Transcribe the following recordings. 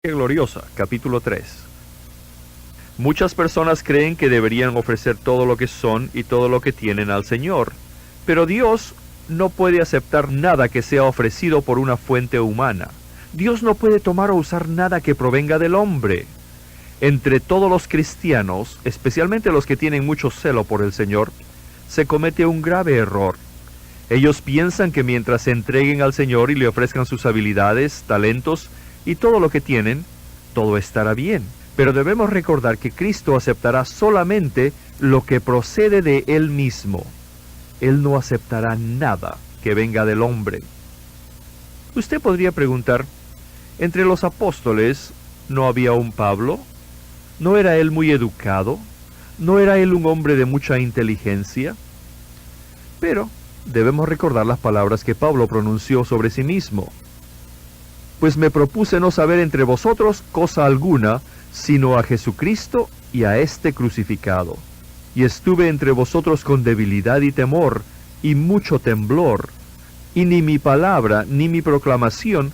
Gloriosa, capítulo 3. Muchas personas creen que deberían ofrecer todo lo que son y todo lo que tienen al Señor, pero Dios no puede aceptar nada que sea ofrecido por una fuente humana. Dios no puede tomar o usar nada que provenga del hombre. Entre todos los cristianos, especialmente los que tienen mucho celo por el Señor, se comete un grave error. Ellos piensan que mientras se entreguen al Señor y le ofrezcan sus habilidades, talentos y todo lo que tienen, todo estará bien. Pero debemos recordar que Cristo aceptará solamente lo que procede de Él mismo. Él no aceptará nada que venga del hombre. Usted podría preguntar, ¿entre los apóstoles no había un Pablo? ¿No era él muy educado? ¿No era él un hombre de mucha inteligencia? Pero debemos recordar las palabras que Pablo pronunció sobre sí mismo. Pues me propuse no saber entre vosotros cosa alguna, sino a Jesucristo y a este crucificado. Y estuve entre vosotros con debilidad y temor, y mucho temblor. Y ni mi palabra, ni mi proclamación,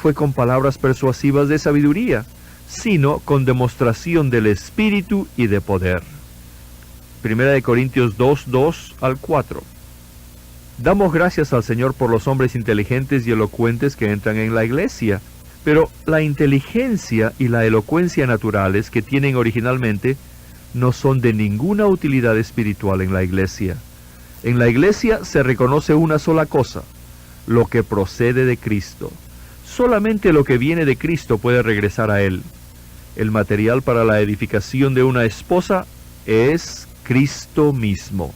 fue con palabras persuasivas de sabiduría, sino con demostración del Espíritu y de poder. 1 Corintios 2, 2-4. Damos gracias al Señor por los hombres inteligentes y elocuentes que entran en la iglesia, pero la inteligencia y la elocuencia naturales que tienen originalmente no son de ninguna utilidad espiritual en la iglesia. En la iglesia se reconoce una sola cosa, lo que procede de Cristo. Solamente lo que viene de Cristo puede regresar a Él. El material para la edificación de una esposa es Cristo mismo.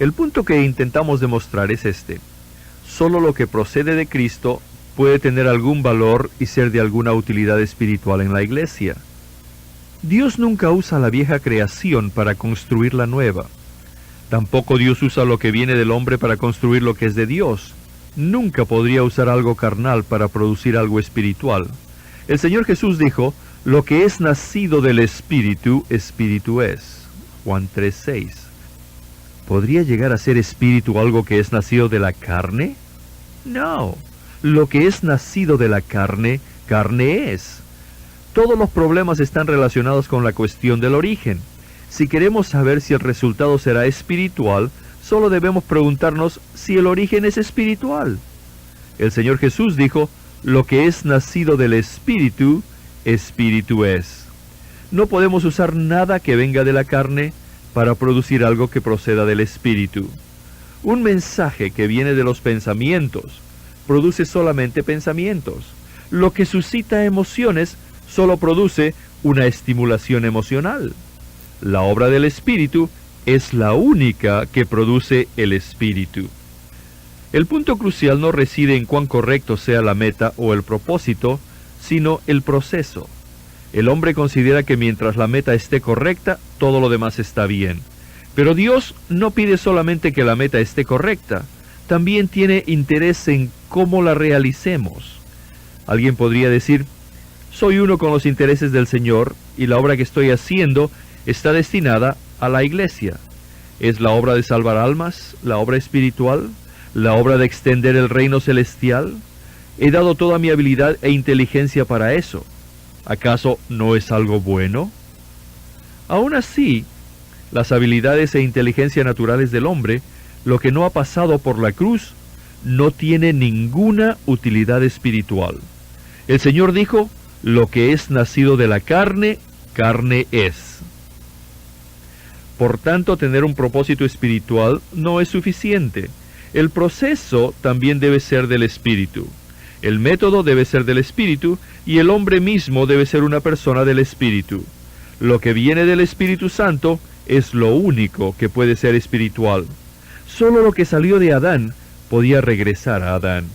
El punto que intentamos demostrar es este. Solo lo que procede de Cristo puede tener algún valor y ser de alguna utilidad espiritual en la iglesia. Dios nunca usa la vieja creación para construir la nueva. Tampoco Dios usa lo que viene del hombre para construir lo que es de Dios. Nunca podría usar algo carnal para producir algo espiritual. El Señor Jesús dijo, lo que es nacido del Espíritu, Espíritu es. Juan 3:6. ¿Podría llegar a ser espíritu algo que es nacido de la carne? No. Lo que es nacido de la carne, carne es. Todos los problemas están relacionados con la cuestión del origen. Si queremos saber si el resultado será espiritual, solo debemos preguntarnos si el origen es espiritual. El Señor Jesús dijo, lo que es nacido del Espíritu, Espíritu es. No podemos usar nada que venga de la carne para producir algo que proceda del Espíritu. Un mensaje que viene de los pensamientos produce solamente pensamientos. Lo que suscita emociones solo produce una estimulación emocional. La obra del Espíritu es la única que produce el Espíritu. El punto crucial no reside en cuán correcto sea la meta o el propósito, sino el proceso. El hombre considera que mientras la meta esté correcta, todo lo demás está bien. Pero Dios no pide solamente que la meta esté correcta, también tiene interés en cómo la realicemos. Alguien podría decir, soy uno con los intereses del Señor y la obra que estoy haciendo está destinada a la iglesia. ¿Es la obra de salvar almas, la obra espiritual, la obra de extender el reino celestial? He dado toda mi habilidad e inteligencia para eso. ¿Acaso no es algo bueno? Aún así, las habilidades e inteligencia naturales del hombre, lo que no ha pasado por la cruz, no tiene ninguna utilidad espiritual. El Señor dijo, lo que es nacido de la carne, carne es. Por tanto, tener un propósito espiritual no es suficiente. El proceso también debe ser del Espíritu. El método debe ser del Espíritu y el hombre mismo debe ser una persona del Espíritu. Lo que viene del Espíritu Santo es lo único que puede ser espiritual. Solo lo que salió de Adán podía regresar a Adán.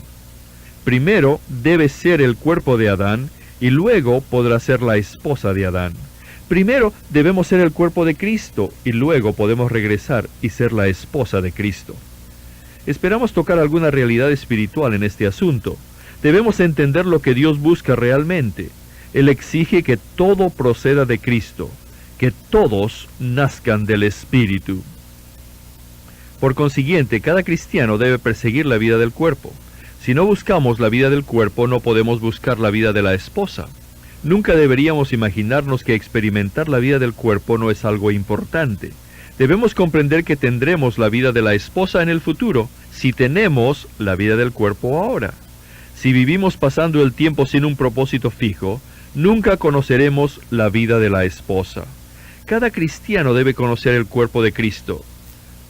Primero debe ser el cuerpo de Adán y luego podrá ser la esposa de Adán. Primero debemos ser el cuerpo de Cristo y luego podemos regresar y ser la esposa de Cristo. Esperamos tocar alguna realidad espiritual en este asunto. Debemos entender lo que Dios busca realmente. Él exige que todo proceda de Cristo, que todos nazcan del Espíritu. Por consiguiente, cada cristiano debe perseguir la vida del cuerpo. Si no buscamos la vida del cuerpo, no podemos buscar la vida de la esposa. Nunca deberíamos imaginarnos que experimentar la vida del cuerpo no es algo importante. Debemos comprender que tendremos la vida de la esposa en el futuro, si tenemos la vida del cuerpo ahora. Si vivimos pasando el tiempo sin un propósito fijo, nunca conoceremos la vida de la esposa. Cada cristiano debe conocer el cuerpo de Cristo.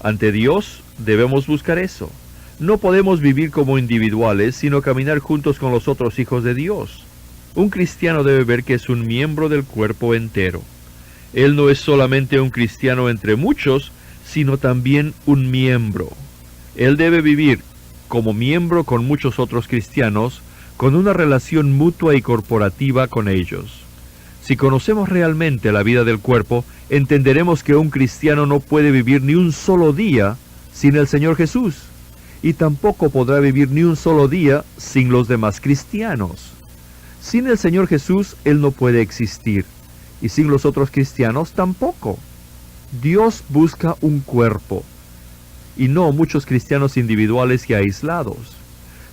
Ante Dios debemos buscar eso. No podemos vivir como individuales, sino caminar juntos con los otros hijos de Dios. Un cristiano debe ver que es un miembro del cuerpo entero. Él no es solamente un cristiano entre muchos, sino también un miembro. Él debe vivir como miembro con muchos otros cristianos, con una relación mutua y corporativa con ellos. Si conocemos realmente la vida del cuerpo, entenderemos que un cristiano no puede vivir ni un solo día sin el Señor Jesús, y tampoco podrá vivir ni un solo día sin los demás cristianos. Sin el Señor Jesús, Él no puede existir, y sin los otros cristianos tampoco. Dios busca un cuerpo, y no muchos cristianos individuales y aislados.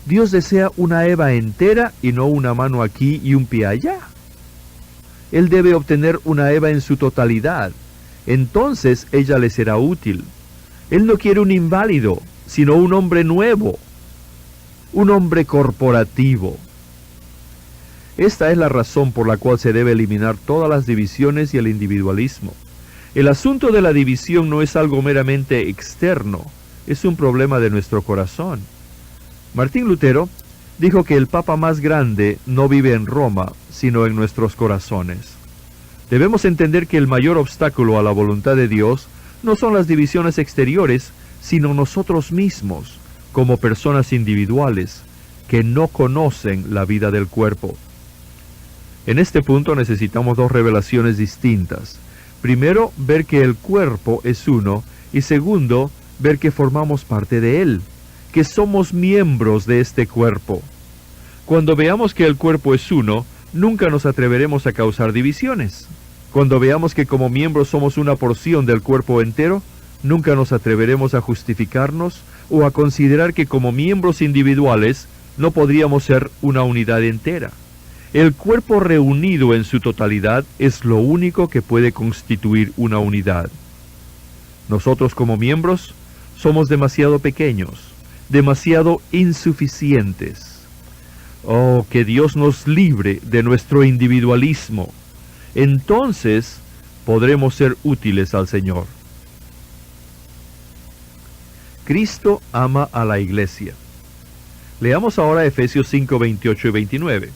Dios desea una Eva entera y no una mano aquí y un pie allá. Él debe obtener una Eva en su totalidad. Entonces ella le será útil. Él no quiere un inválido, sino un hombre nuevo, un hombre corporativo. Esta es la razón por la cual se debe eliminar todas las divisiones y el individualismo. El asunto de la división no es algo meramente externo, es un problema de nuestro corazón. Martín Lutero dijo que el Papa más grande no vive en Roma, sino en nuestros corazones. Debemos entender que el mayor obstáculo a la voluntad de Dios no son las divisiones exteriores, sino nosotros mismos, como personas individuales, que no conocen la vida del cuerpo. En este punto necesitamos dos revelaciones distintas. Primero, ver que el cuerpo es uno, y segundo, ver que formamos parte de él, que somos miembros de este cuerpo. Cuando veamos que el cuerpo es uno, nunca nos atreveremos a causar divisiones. Cuando veamos que como miembros somos una porción del cuerpo entero, nunca nos atreveremos a justificarnos o a considerar que como miembros individuales no podríamos ser una unidad entera. El cuerpo reunido en su totalidad es lo único que puede constituir una unidad. Nosotros como miembros somos demasiado pequeños, demasiado insuficientes. Oh, que Dios nos libre de nuestro individualismo. Entonces podremos ser útiles al Señor. Cristo ama a la iglesia. Leamos ahora Efesios 5, 28 y 29.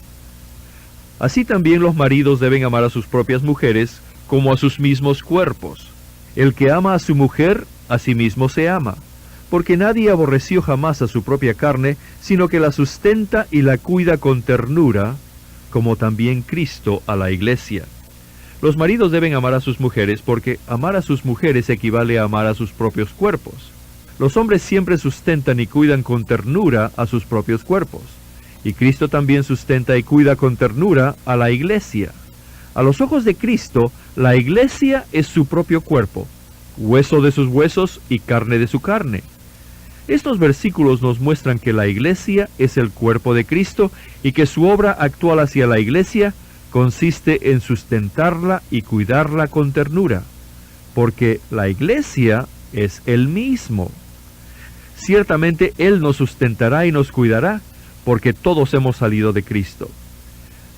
Así también los maridos deben amar a sus propias mujeres como a sus mismos cuerpos. El que ama a su mujer, a sí mismo se ama, porque nadie aborreció jamás a su propia carne, sino que la sustenta y la cuida con ternura, como también Cristo a la iglesia. Los maridos deben amar a sus mujeres porque amar a sus mujeres equivale a amar a sus propios cuerpos. Los hombres siempre sustentan y cuidan con ternura a sus propios cuerpos. Y Cristo también sustenta y cuida con ternura a la iglesia. A los ojos de Cristo, la iglesia es su propio cuerpo, hueso de sus huesos y carne de su carne. Estos versículos nos muestran que la iglesia es el cuerpo de Cristo y que su obra actual hacia la iglesia consiste en sustentarla y cuidarla con ternura, porque la iglesia es Él mismo. Ciertamente Él nos sustentará y nos cuidará, porque todos hemos salido de Cristo.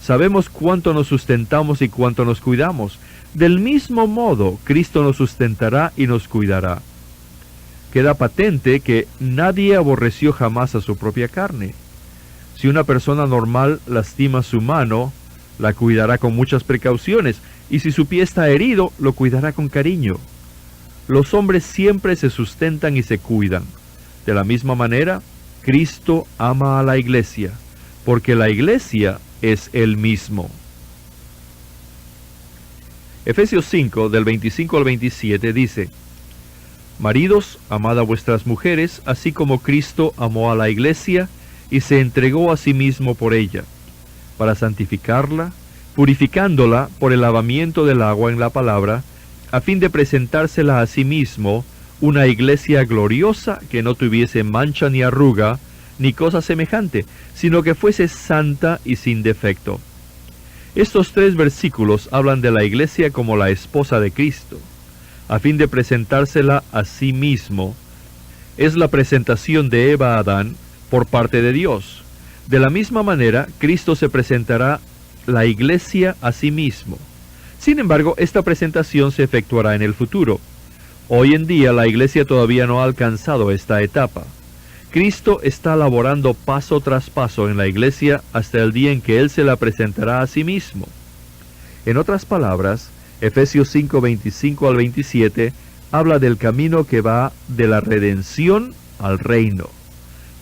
Sabemos cuánto nos sustentamos y cuánto nos cuidamos. Del mismo modo, Cristo nos sustentará y nos cuidará. Queda patente que nadie aborreció jamás a su propia carne. Si una persona normal lastima su mano, la cuidará con muchas precauciones, y si su pie está herido, lo cuidará con cariño. Los hombres siempre se sustentan y se cuidan. De la misma manera, Cristo ama a la iglesia, porque la iglesia es Él mismo. Efesios 5, del 25 al 27 dice: Maridos, amad a vuestras mujeres, así como Cristo amó a la iglesia, y se entregó a sí mismo por ella, para santificarla, purificándola por el lavamiento del agua en la palabra, a fin de presentársela a sí mismo, una iglesia gloriosa que no tuviese mancha ni arruga, ni cosa semejante, sino que fuese santa y sin defecto. Estos 3 versículos hablan de la iglesia como la esposa de Cristo, a fin de presentársela a sí mismo. Es la presentación de Eva a Adán por parte de Dios. De la misma manera, Cristo se presentará la iglesia a sí mismo. Sin embargo, esta presentación se efectuará en el futuro. Hoy en día la iglesia todavía no ha alcanzado esta etapa. Cristo está laborando paso tras paso en la iglesia hasta el día en que Él se la presentará a sí mismo. En otras palabras, Efesios 5:25 al 27 habla del camino que va de la redención al reino.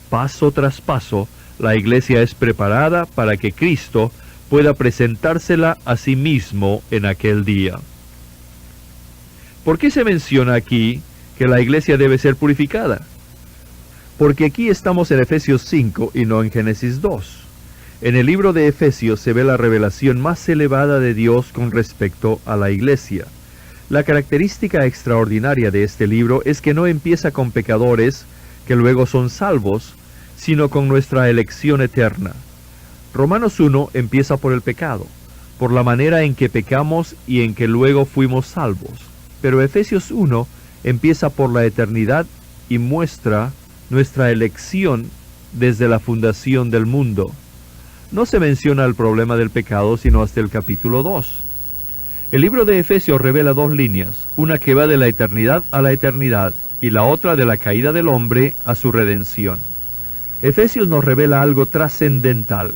Paso tras paso, la iglesia es preparada para que Cristo pueda presentársela a sí mismo en aquel día. ¿Por qué se menciona aquí que la iglesia debe ser purificada? Porque aquí estamos en Efesios 5 y no en Génesis 2. En el libro de Efesios se ve la revelación más elevada de Dios con respecto a la iglesia. La característica extraordinaria de este libro es que no empieza con pecadores que luego son salvos, sino con nuestra elección eterna. Romanos 1 empieza por el pecado, por la manera en que pecamos y en que luego fuimos salvos. Pero Efesios 1 empieza por la eternidad y muestra nuestra elección desde la fundación del mundo. No se menciona el problema del pecado sino hasta el capítulo 2. El libro de Efesios revela 2 líneas, una que va de la eternidad a la eternidad y la otra de la caída del hombre a su redención. Efesios nos revela algo trascendental.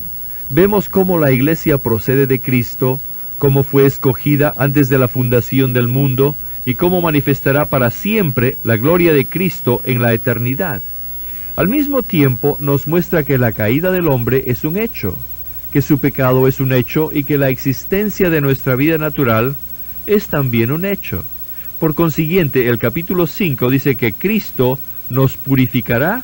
Vemos cómo la iglesia procede de Cristo, cómo fue escogida antes de la fundación del mundo y cómo manifestará para siempre la gloria de Cristo en la eternidad. Al mismo tiempo nos muestra que la caída del hombre es un hecho, que su pecado es un hecho y que la existencia de nuestra vida natural es también un hecho. Por consiguiente, el capítulo 5 dice que Cristo nos purificará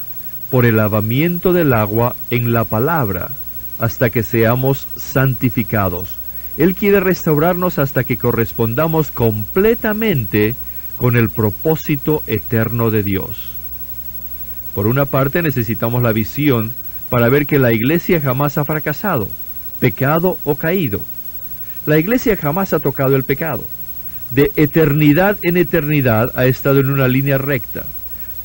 por el lavamiento del agua en la palabra, hasta que seamos santificados. Él quiere restaurarnos hasta que correspondamos completamente con el propósito eterno de Dios. Por una parte necesitamos la visión para ver que la iglesia jamás ha fracasado, pecado o caído. La iglesia jamás ha tocado el pecado. De eternidad en eternidad ha estado en una línea recta.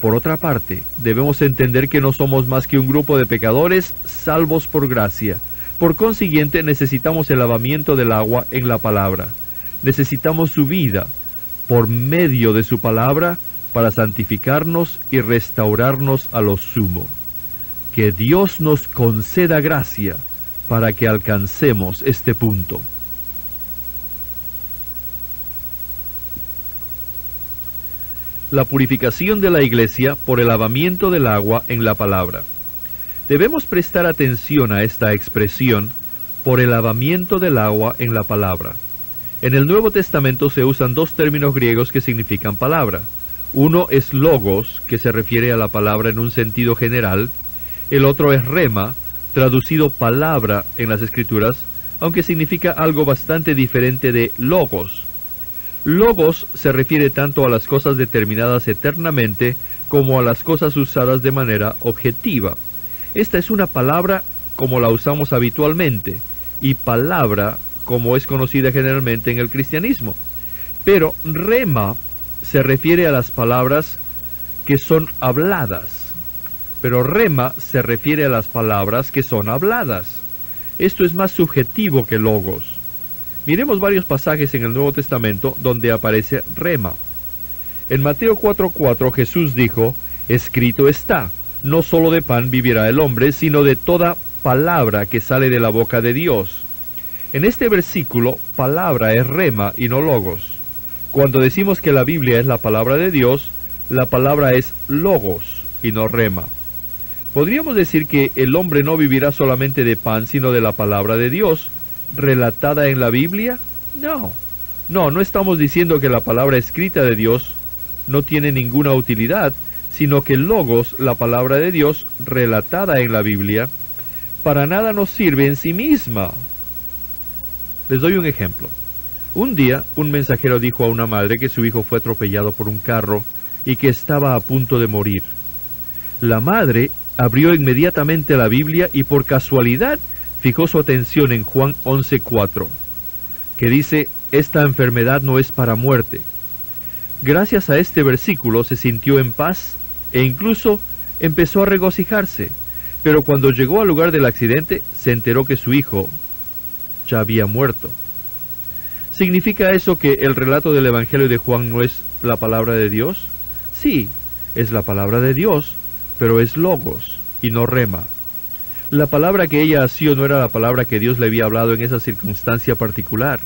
Por otra parte, debemos entender que no somos más que un grupo de pecadores salvos por gracia. Por consiguiente, necesitamos el lavamiento del agua en la palabra. Necesitamos su vida por medio de su palabra para santificarnos y restaurarnos a lo sumo. Que Dios nos conceda gracia para que alcancemos este punto. La purificación de la iglesia por el lavamiento del agua en la palabra. Debemos prestar atención a esta expresión, por el lavamiento del agua en la palabra. En el Nuevo Testamento se usan 2 términos griegos que significan palabra. Uno es logos, que se refiere a la palabra en un sentido general. El otro es rema, traducido palabra en las Escrituras, aunque significa algo bastante diferente de logos. Logos se refiere tanto a las cosas determinadas eternamente como a las cosas usadas de manera objetiva. Esta es una palabra como la usamos habitualmente, y palabra como es conocida generalmente en el cristianismo. Pero rema se refiere a las palabras que son habladas. Pero rema se refiere a las palabras que son habladas. Esto es más subjetivo que logos. Miremos varios pasajes en el Nuevo Testamento donde aparece rema. En Mateo 4:4 Jesús dijo, escrito está, no solo de pan vivirá el hombre, sino de toda palabra que sale de la boca de Dios. En este versículo, palabra es rema y no logos. Cuando decimos que la Biblia es la palabra de Dios, la palabra es logos y no rema. ¿Podríamos decir que el hombre no vivirá solamente de pan, sino de la palabra de Dios, relatada en la Biblia? No estamos diciendo que la palabra escrita de Dios no tiene ninguna utilidad, sino que logos, la palabra de Dios, relatada en la Biblia, para nada nos sirve en sí misma. Les doy un ejemplo. Un día, un mensajero dijo a una madre que su hijo fue atropellado por un carro y que estaba a punto de morir. La madre abrió inmediatamente la Biblia y por casualidad fijó su atención en Juan 11:4, que dice: esta enfermedad no es para muerte. Gracias a este versículo se sintió en paz e incluso empezó a regocijarse, pero cuando llegó al lugar del accidente se enteró que su hijo ya había muerto. ¿Significa eso que el relato del Evangelio de Juan no es la palabra de Dios? Sí, es la palabra de Dios, pero es logos y no rema. La palabra que ella asió no era la palabra que Dios le había hablado en esa circunstancia particular.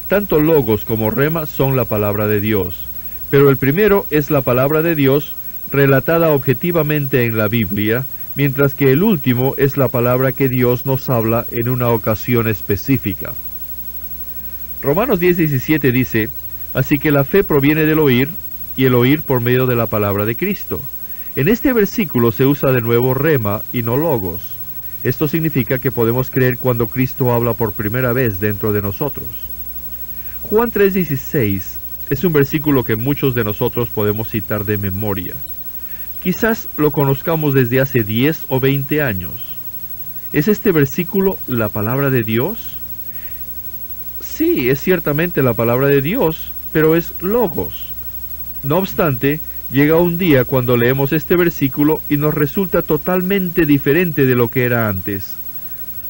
Tanto logos como rema son la palabra de Dios, pero el primero es la palabra de Dios relatada objetivamente en la Biblia, mientras que el último es la palabra que Dios nos habla en una ocasión específica. Romanos 10:17 dice: así que la fe proviene del oír, y el oír por medio de la palabra de Cristo. En este versículo se usa de nuevo rema y no logos. Esto significa que podemos creer cuando Cristo habla por primera vez dentro de nosotros. Juan 3:16 es un versículo que muchos de nosotros podemos citar de memoria. Quizás lo conozcamos desde hace 10 o 20 años. ¿Es este versículo la palabra de Dios? Sí, es ciertamente la palabra de Dios, pero es logos. No obstante, llega un día cuando leemos este versículo y nos resulta totalmente diferente de lo que era antes.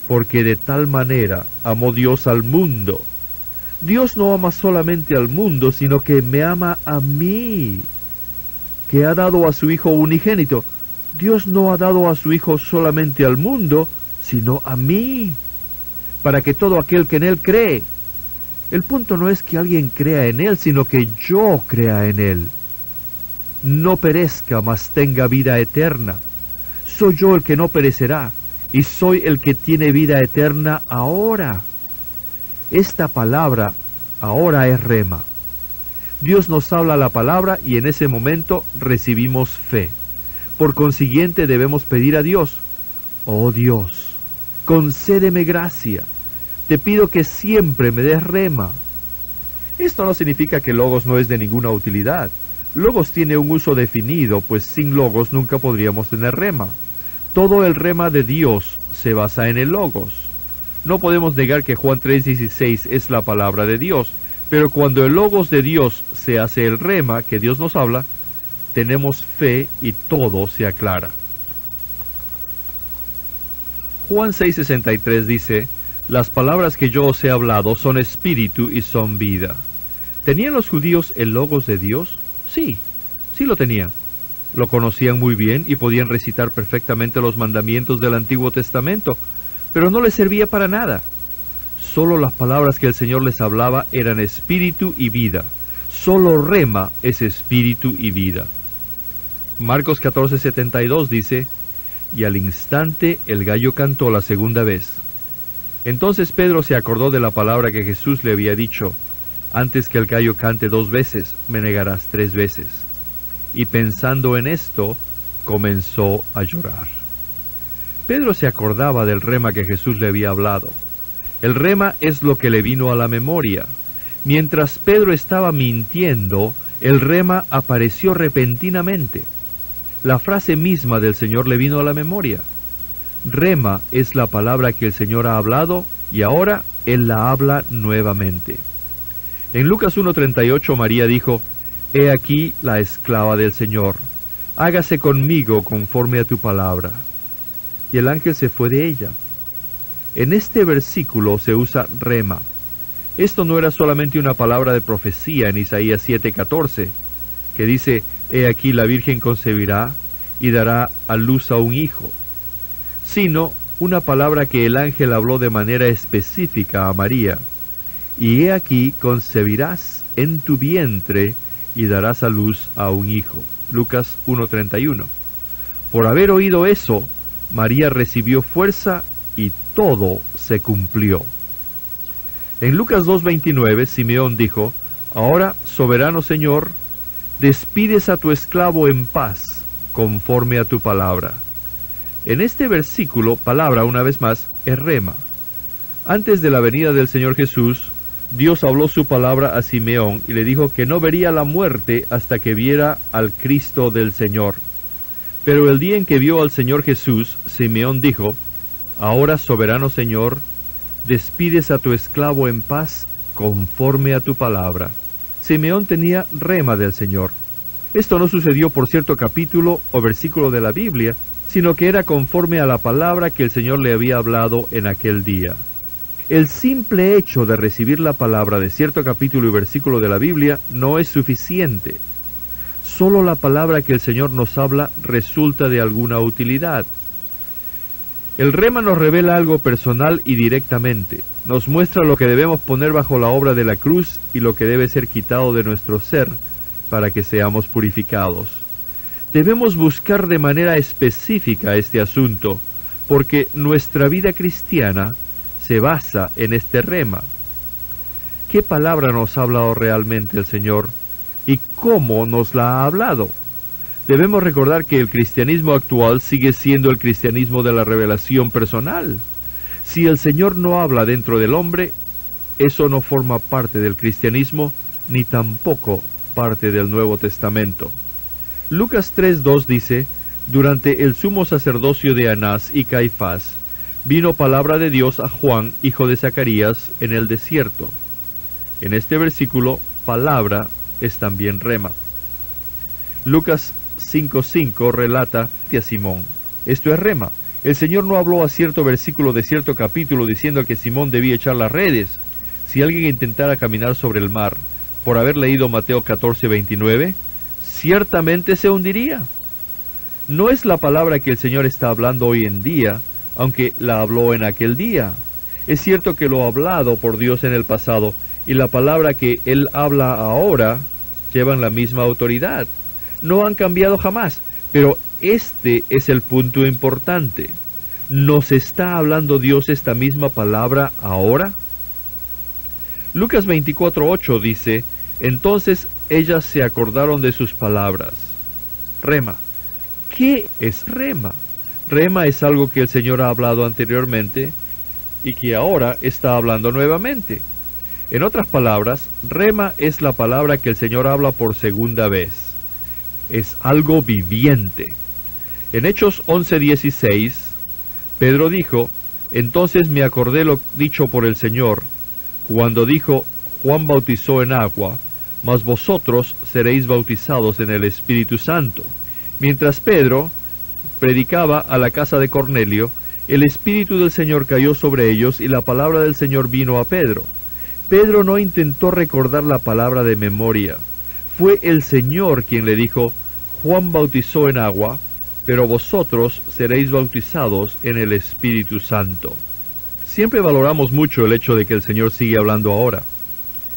Porque de tal manera amó Dios al mundo. Dios no ama solamente al mundo, sino que me ama a mí, que ha dado a su Hijo unigénito. Dios no ha dado a su Hijo solamente al mundo, sino a mí, para que todo aquel que en Él cree. El punto no es que alguien crea en Él, sino que yo crea en Él. No perezca, mas tenga vida eterna. Soy yo el que no perecerá, y soy el que tiene vida eterna ahora. Esta palabra ahora es rema. Dios nos habla la palabra y en ese momento recibimos fe. Por consiguiente debemos pedir a Dios: oh Dios, concédeme gracia. Te pido que siempre me des rema. Esto no significa que logos no es de ninguna utilidad. Logos tiene un uso definido, pues sin logos nunca podríamos tener rema. Todo el rema de Dios se basa en el logos. No podemos negar que Juan 3:16 es la palabra de Dios, pero cuando el logos de Dios se hace el rema que Dios nos habla, tenemos fe y todo se aclara. Juan 6:63 dice: las palabras que yo os he hablado son espíritu y son vida. ¿Tenían los judíos el logos de Dios? Sí lo tenían. Lo conocían muy bien y podían recitar perfectamente los mandamientos del Antiguo Testamento, pero no les servía para nada. Solo las palabras que el Señor les hablaba eran espíritu y vida. Solo rema es espíritu y vida. Marcos 14:72 dice: y al instante el gallo cantó la segunda vez. Entonces Pedro se acordó de la palabra que Jesús le había dicho: antes que el gallo cante 2 veces, me negarás 3 veces. Y pensando en esto, comenzó a llorar. Pedro se acordaba del rema que Jesús le había hablado. El rema es lo que le vino a la memoria. Mientras Pedro estaba mintiendo, el rema apareció repentinamente. La frase misma del Señor le vino a la memoria. Rema es la palabra que el Señor ha hablado y ahora Él la habla nuevamente. En Lucas 1:38 María dijo: he aquí la esclava del Señor, hágase conmigo conforme a tu palabra. Y el ángel se fue de ella. En este versículo se usa rema. Esto no era solamente una palabra de profecía en Isaías 7:14, que dice: he aquí la Virgen concebirá y dará a luz a un hijo, sino una palabra que el ángel habló de manera específica a María: y he aquí concebirás en tu vientre y darás a luz a un hijo. Lucas 1:31. Por haber oído eso, María recibió fuerza y todo se cumplió. En Lucas 2:29, Simeón dijo: ahora, soberano Señor, despides a tu esclavo en paz, conforme a tu palabra. En este versículo, palabra, una vez más, es rema. Antes de la venida del Señor Jesús, Dios habló su palabra a Simeón y le dijo que no vería la muerte hasta que viera al Cristo del Señor. Pero el día en que vio al Señor Jesús, Simeón dijo: Ahora, soberano Señor, despides a tu esclavo en paz, conforme a tu palabra. Simeón tenía rema del Señor. Esto no sucedió por cierto capítulo o versículo de la Biblia, sino que era conforme a la palabra que el Señor le había hablado en aquel día. El simple hecho de recibir la palabra de cierto capítulo y versículo de la Biblia no es suficiente. Solo la palabra que el Señor nos habla resulta de alguna utilidad. El rema nos revela algo personal y directamente. Nos muestra lo que debemos poner bajo la obra de la cruz y lo que debe ser quitado de nuestro ser para que seamos purificados. Debemos buscar de manera específica este asunto, porque nuestra vida cristiana se basa en este rema. ¿Qué palabra nos ha hablado realmente el Señor? ¿Y cómo nos la ha hablado? Debemos recordar que el cristianismo actual sigue siendo el cristianismo de la revelación personal. Si el Señor no habla dentro del hombre, eso no forma parte del cristianismo, ni tampoco parte del Nuevo Testamento. Lucas 3:2 dice: Durante el sumo sacerdocio de Anás y Caifás, vino palabra de Dios a Juan, hijo de Zacarías, en el desierto. En este versículo, palabra es también rema. Lucas 5:5 relata a Simón: esto es rema. El Señor no habló a cierto versículo de cierto capítulo diciendo que Simón debía echar las redes. Si alguien intentara caminar sobre el mar, por haber leído Mateo 14:29, ciertamente se hundiría. No es la palabra que el Señor está hablando hoy en día, aunque la habló en aquel día. Es cierto que lo ha hablado por Dios en el pasado, y la palabra que Él habla ahora llevan la misma autoridad. No han cambiado jamás, pero este es el punto importante. ¿Nos está hablando Dios esta misma palabra ahora? Lucas 24:8 dice: Entonces ellas se acordaron de sus palabras. Rema. ¿Qué es rema? Rema es algo que el Señor ha hablado anteriormente y que ahora está hablando nuevamente. En otras palabras, rema es la palabra que el Señor habla por segunda vez. Es algo viviente. En Hechos 11:16, Pedro dijo: Entonces me acordé lo dicho por el Señor, cuando dijo: Juan bautizó en agua, mas vosotros seréis bautizados en el Espíritu Santo. Mientras Pedro predicaba a la casa de Cornelio, el Espíritu del Señor cayó sobre ellos y la palabra del Señor vino a Pedro. Pedro no intentó recordar la palabra de memoria. Fue el Señor quien le dijo: Juan bautizó en agua, pero vosotros seréis bautizados en el Espíritu Santo. Siempre valoramos mucho el hecho de que el Señor sigue hablando ahora.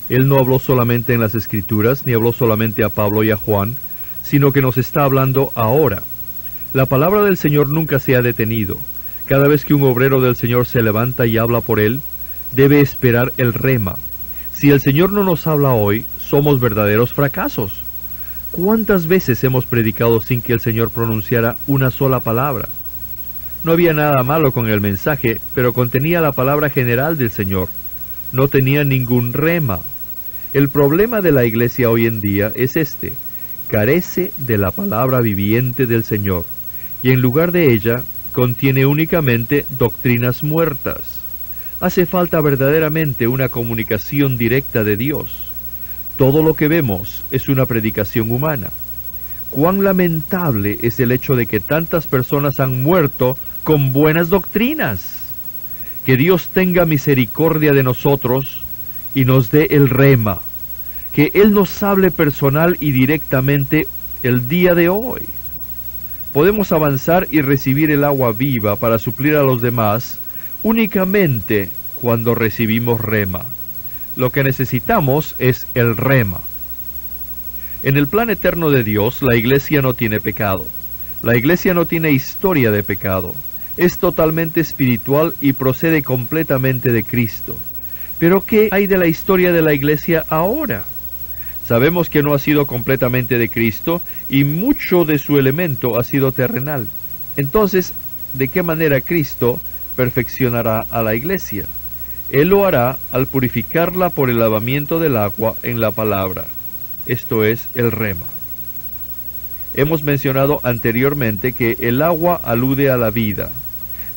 Él no habló solamente en las Escrituras, ni habló solamente a Pablo y a Juan, sino que nos está hablando ahora. La palabra del Señor nunca se ha detenido. Cada vez que un obrero del Señor se levanta y habla por él, debe esperar el rema. Si el Señor no nos habla hoy, somos verdaderos fracasos. ¿Cuántas veces hemos predicado sin que el Señor pronunciara una sola palabra? No había nada malo con el mensaje, pero contenía la palabra general del Señor. No tenía ningún rema. El problema de la iglesia hoy en día es este: carece de la palabra viviente del Señor, y en lugar de ella, contiene únicamente doctrinas muertas. Hace falta verdaderamente una comunicación directa de Dios. Todo lo que vemos es una predicación humana. Cuán lamentable es el hecho de que tantas personas han muerto con buenas doctrinas. Que Dios tenga misericordia de nosotros y nos dé el rema. Que Él nos hable personal y directamente el día de hoy. Podemos avanzar y recibir el agua viva para suplir a los demás únicamente cuando recibimos rema. Lo que necesitamos es el rema. En el plan eterno de Dios, la iglesia no tiene pecado. La iglesia no tiene historia de pecado. Es totalmente espiritual y procede completamente de Cristo. Pero ¿qué hay de la historia de la iglesia ahora? Sabemos que no ha sido completamente de Cristo y mucho de su elemento ha sido terrenal. Entonces, ¿de qué manera Cristo perfeccionará a la iglesia? Él lo hará al purificarla por el lavamiento del agua en la palabra. Esto es el rema. Hemos mencionado anteriormente que el agua alude a la vida.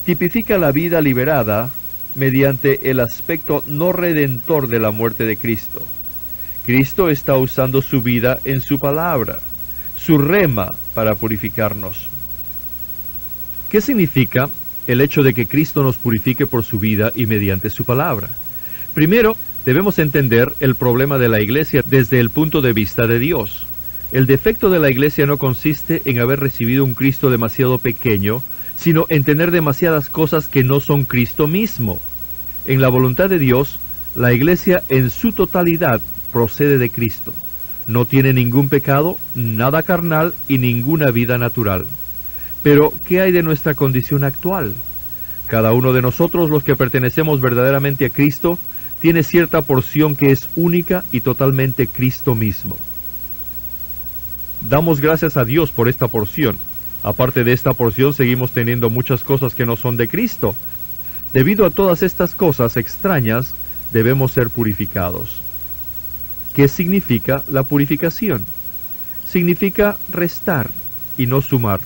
Tipifica la vida liberada mediante el aspecto no redentor de la muerte de Cristo. Cristo está usando su vida en su palabra, su rema, para purificarnos. ¿Qué significa el hecho de que Cristo nos purifique por su vida y mediante su palabra? Primero, debemos entender el problema de la iglesia desde el punto de vista de Dios. El defecto de la iglesia no consiste en haber recibido un Cristo demasiado pequeño, sino en tener demasiadas cosas que no son Cristo mismo. En la voluntad de Dios, la iglesia en su totalidad procede de Cristo. No tiene ningún pecado, nada carnal y ninguna vida natural. Pero, ¿qué hay de nuestra condición actual? Cada uno de nosotros, los que pertenecemos verdaderamente a Cristo, tiene cierta porción que es única y totalmente Cristo mismo. Damos gracias a Dios por esta porción. Aparte de esta porción, seguimos teniendo muchas cosas que no son de Cristo. Debido a todas estas cosas extrañas, debemos ser purificados. ¿Qué significa la purificación? Significa restar y no sumar.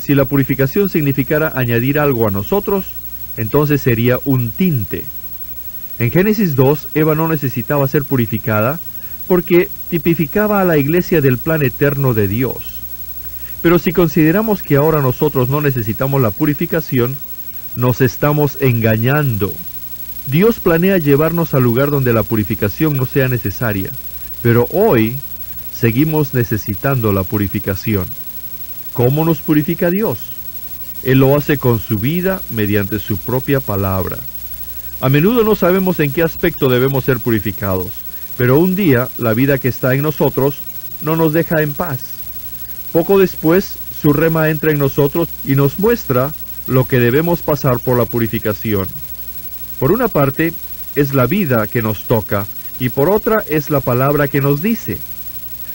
Si la purificación significara añadir algo a nosotros, entonces sería un tinte. En Génesis 2, Eva no necesitaba ser purificada porque tipificaba a la iglesia del plan eterno de Dios. Pero si consideramos que ahora nosotros no necesitamos la purificación, nos estamos engañando. Dios planea llevarnos al lugar donde la purificación no sea necesaria, pero hoy seguimos necesitando la purificación. ¿Cómo nos purifica Dios? Él lo hace con su vida mediante su propia palabra. A menudo no sabemos en qué aspecto debemos ser purificados, pero un día la vida que está en nosotros no nos deja en paz. Poco después, su rema entra en nosotros y nos muestra lo que debemos pasar por la purificación. Por una parte, es la vida que nos toca, y por otra es la palabra que nos dice.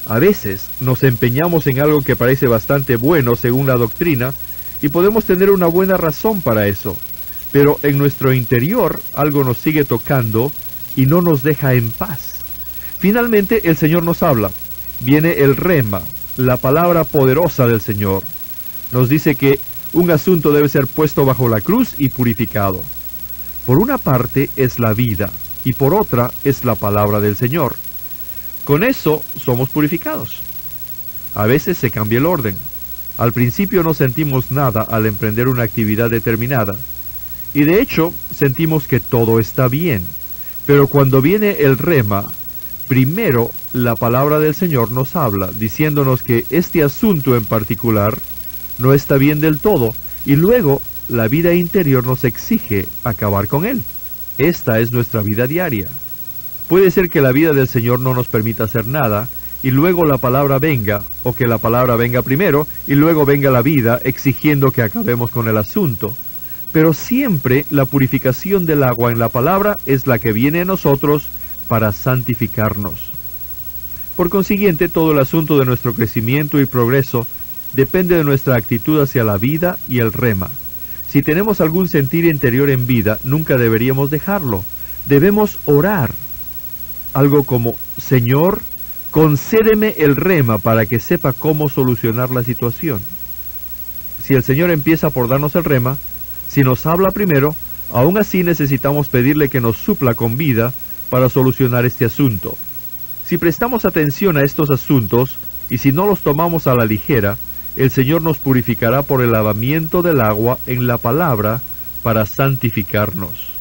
A veces nos empeñamos en algo que parece bastante bueno según la doctrina, y podemos tener una buena razón para eso, pero en nuestro interior algo nos sigue tocando y no nos deja en paz. Finalmente el Señor nos habla. Viene el rema, la palabra poderosa del Señor. Nos dice que un asunto debe ser puesto bajo la cruz y purificado. Por una parte es la vida, y por otra es la palabra del Señor. Con eso somos purificados. A veces se cambia el orden. Al principio no sentimos nada al emprender una actividad determinada. Y de hecho, sentimos que todo está bien. Pero cuando viene el rema, primero la palabra del Señor nos habla, diciéndonos que este asunto en particular no está bien del todo, y luego la vida interior nos exige acabar con él. Esta es nuestra vida diaria. Puede ser que la vida del Señor no nos permita hacer nada, y luego la palabra venga, o que la palabra venga primero, y luego venga la vida exigiendo que acabemos con el asunto. Pero siempre la purificación del agua en la palabra es la que viene a nosotros para santificarnos. Por consiguiente, todo el asunto de nuestro crecimiento y progreso depende de nuestra actitud hacia la vida y el rema. Si tenemos algún sentir interior en vida, nunca deberíamos dejarlo. Debemos orar. Algo como, Señor, concédeme el rema para que sepa cómo solucionar la situación. Si el Señor empieza por darnos el rema, si nos habla primero, aún así necesitamos pedirle que nos supla con vida para solucionar este asunto. Si prestamos atención a estos asuntos, y si no los tomamos a la ligera, el Señor nos purificará por el lavamiento del agua en la palabra para santificarnos.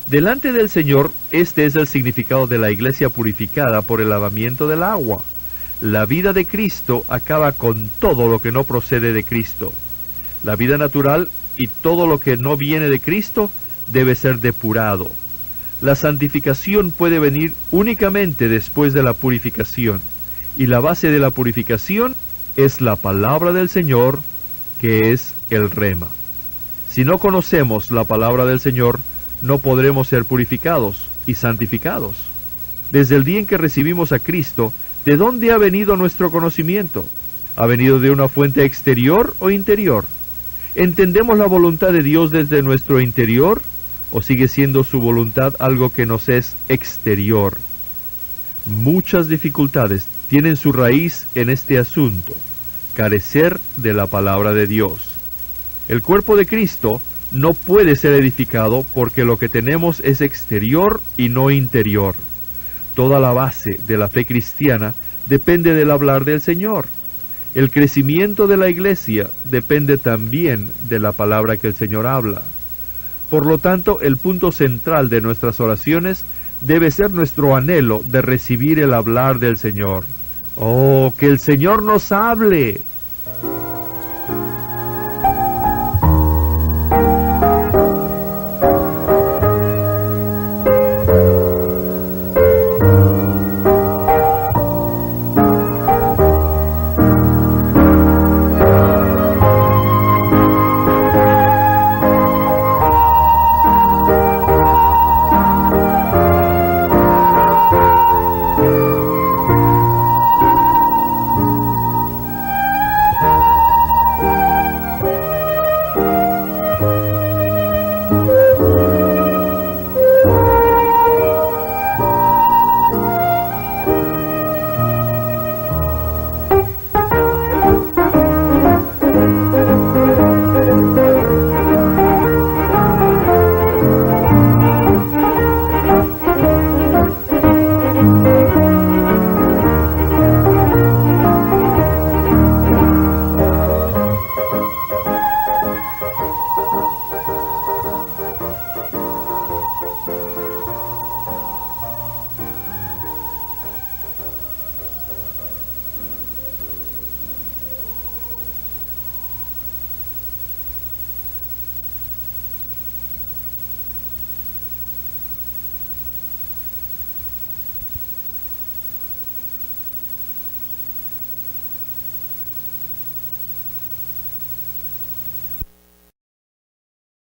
Delante del Señor, este es el significado de la iglesia purificada por el lavamiento del agua. La vida de Cristo acaba con todo lo que no procede de Cristo. La vida natural y todo lo que no viene de Cristo debe ser depurado. La santificación puede venir únicamente después de la purificación, y la base de la purificación es la palabra del Señor, que es el rema. Si no conocemos la palabra del Señor, no podremos ser purificados y santificados. Desde el día en que recibimos a Cristo, ¿de dónde ha venido nuestro conocimiento? ¿Ha venido de una fuente exterior o interior? ¿Entendemos la voluntad de Dios desde nuestro interior o sigue siendo su voluntad algo que nos es exterior? Muchas dificultades tienen su raíz en este asunto: carecer de la palabra de Dios. El cuerpo de Cristo no puede ser edificado porque lo que tenemos es exterior y no interior. Toda la base de la fe cristiana depende del hablar del Señor. El crecimiento de la iglesia depende también de la palabra que el Señor habla. Por lo tanto, el punto central de nuestras oraciones debe ser nuestro anhelo de recibir el hablar del Señor. ¡Oh, que el Señor nos hable!